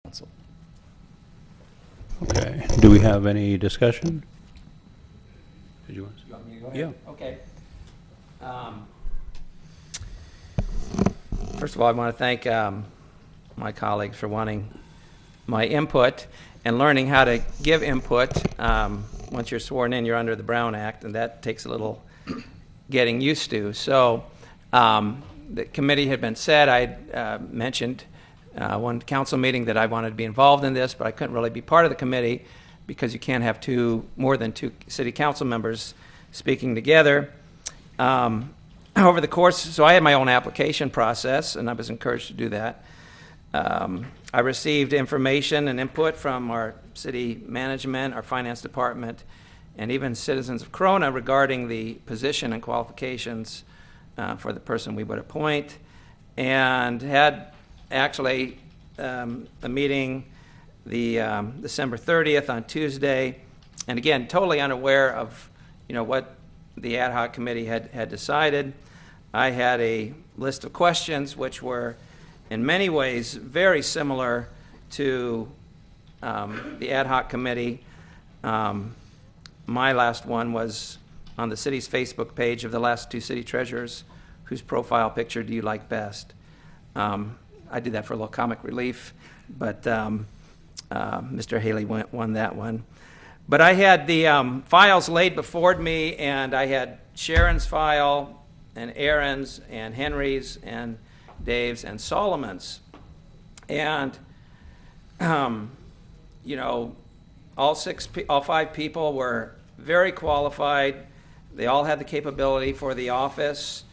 council. Okay. Do we have any discussion? Did you want to? You want me to go ahead? Yeah. Okay. First of all, I want to thank my colleagues for wanting my input and learning how to give input. Once you're sworn in, you're under the Brown Act, and that takes a little getting used to. So the committee had been set. I mentioned one council meeting that I wanted to be involved in this, but I couldn't really be part of the committee because you can't have more than two city council members speaking together. Over the course, so I had my own application process, and I was encouraged to do that. I received information and input from our city management, our finance department, and even citizens of Corona regarding the position and qualifications for the person we would appoint, and had actually a meeting the December 30th on Tuesday, and again, totally unaware of what the ad hoc committee had decided. I had a list of questions which were in many ways very similar to the ad hoc committee. My last one was on the city's Facebook page of the last two city treasurers, whose profile picture do you like best? I did that for a little comic relief, but Mr. Haley won that one. But I had the files laid before me, and I had Sharon's file, and Aaron's, and Henry's, and Dave's, and Solomon's. And, all five people were very qualified. They all had the capability for the office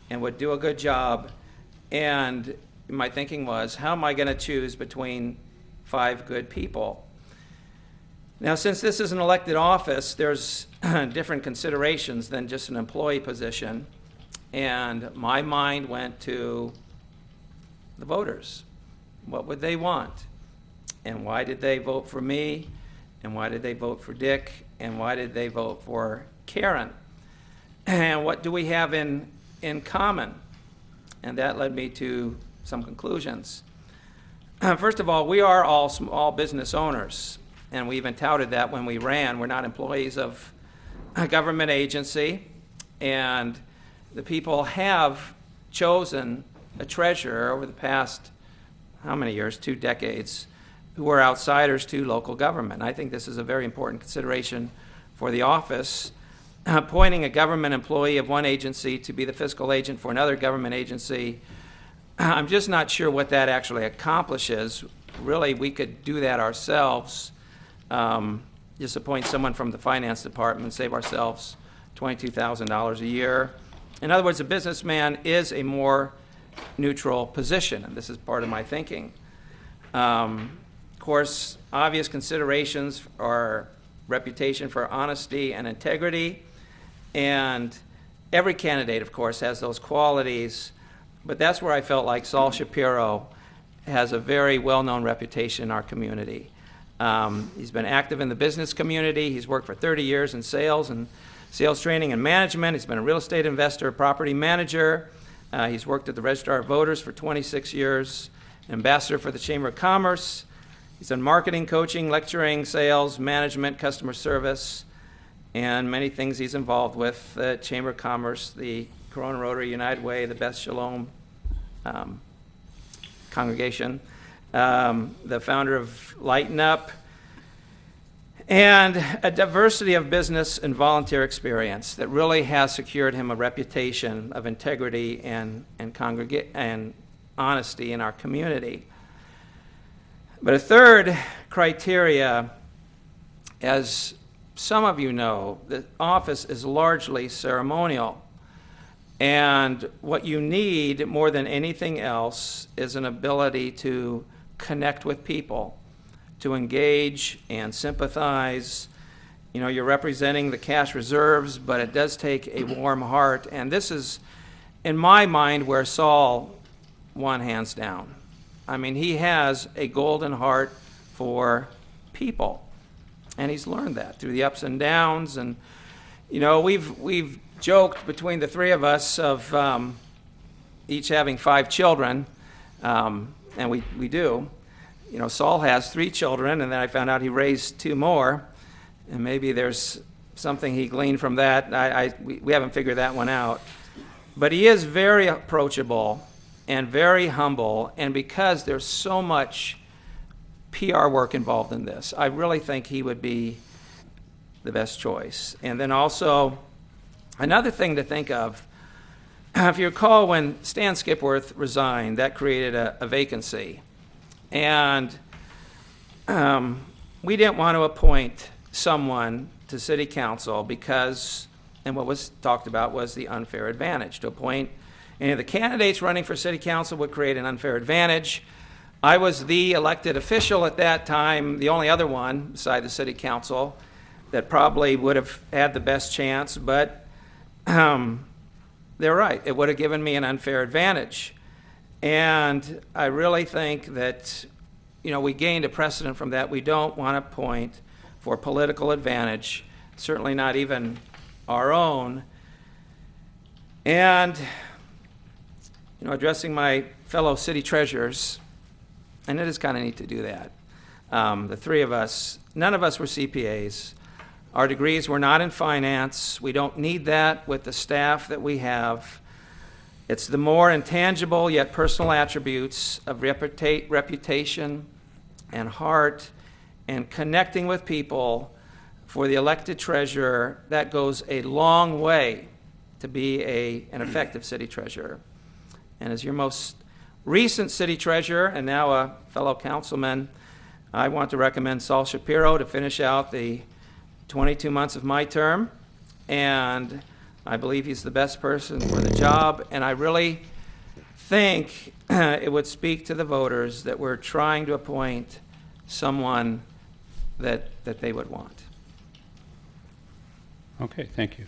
and would do a good job. And my thinking was, how am I going to choose between five good people? Now, since this is an elected office, there's different considerations than just an employee position. And my mind went to the voters. What would they want? And why did they vote for me? And why did they vote for Dick? And why did they vote for Karen? And what do we have in common? And that led me to some conclusions. First of all, we are all small business owners. And we even touted that when we ran. We're not employees of a government agency. And the people have chosen a treasurer over the past, how many years? 2 decades, who are outsiders to local government. I think this is a very important consideration for the office. Appointing a government employee of one agency to be the fiscal agent for another government agency, I'm just not sure what that actually accomplishes. Really, we could do that ourselves. Just appoint someone from the finance department and save ourselves $22,000 a year. In other words, a businessman is a more neutral position, and this is part of my thinking. Of course, obvious considerations are reputation for honesty and integrity, and every candidate, of course, has those qualities, but that's where I felt like Saul Shapiro has a very well-known reputation in our community. He's been active in the business community. He's worked for 30 years in sales and sales training and management. He's been a real estate investor, property manager. He's worked at the Registrar of Voters for 26 years, ambassador for the Chamber of Commerce. He's done marketing, coaching, lecturing, sales, management, customer service, and many things he's involved with. The Chamber of Commerce, the Corona Rotary United Way, the Beth Shalom congregation, the founder of Lighten Up, and a diversity of business and volunteer experience that really has secured him a reputation of integrity and honesty in our community. But a third criteria, as some of you know, the office is largely ceremonial. And what you need more than anything else is an ability to connect with people, to engage and sympathize. You're representing the cash reserves, but it does take a warm heart. And this is, in my mind, where Saul won hands down. I mean, he has a golden heart for people, and he's learned that through the ups and downs. And we've joked between the three of us of each having 5 children, and we do. Saul has 3 children, and then I found out he raised 2 more, and maybe there's something he gleaned from that. We haven't figured that one out. But he is very approachable and very humble, and because there's so much PR work involved in this, I really think he would be the best choice. And then also, another thing to think of, if you recall when Stan Skipworth resigned, that created a vacancy. And we didn't want to appoint someone to city council because, and what was talked about was the unfair advantage. To appoint any of the candidates running for city council would create an unfair advantage. I was the elected official at that time, the only other one beside the city council that probably would have had the best chance, but they're right. It would have given me an unfair advantage. And I really think that, we gained a precedent from that. We don't want to appoint for political advantage, certainly not even our own. And, addressing my fellow city treasurers, and it is kind of neat to do that. The 3 of us, none of us were CPAs. Our degrees were not in finance. We don't need that with the staff that we have. It's the more intangible yet personal attributes of reputation and heart and connecting with people for the elected treasurer. That goes a long way to be an effective city treasurer. And as your most recent city treasurer and now a fellow councilman, I want to recommend Saul Shapiro to finish out the 22 months of my term, and I believe he's the best person for the job, and I really think it would speak to the voters that we're trying to appoint someone that they would want. Okay, thank you.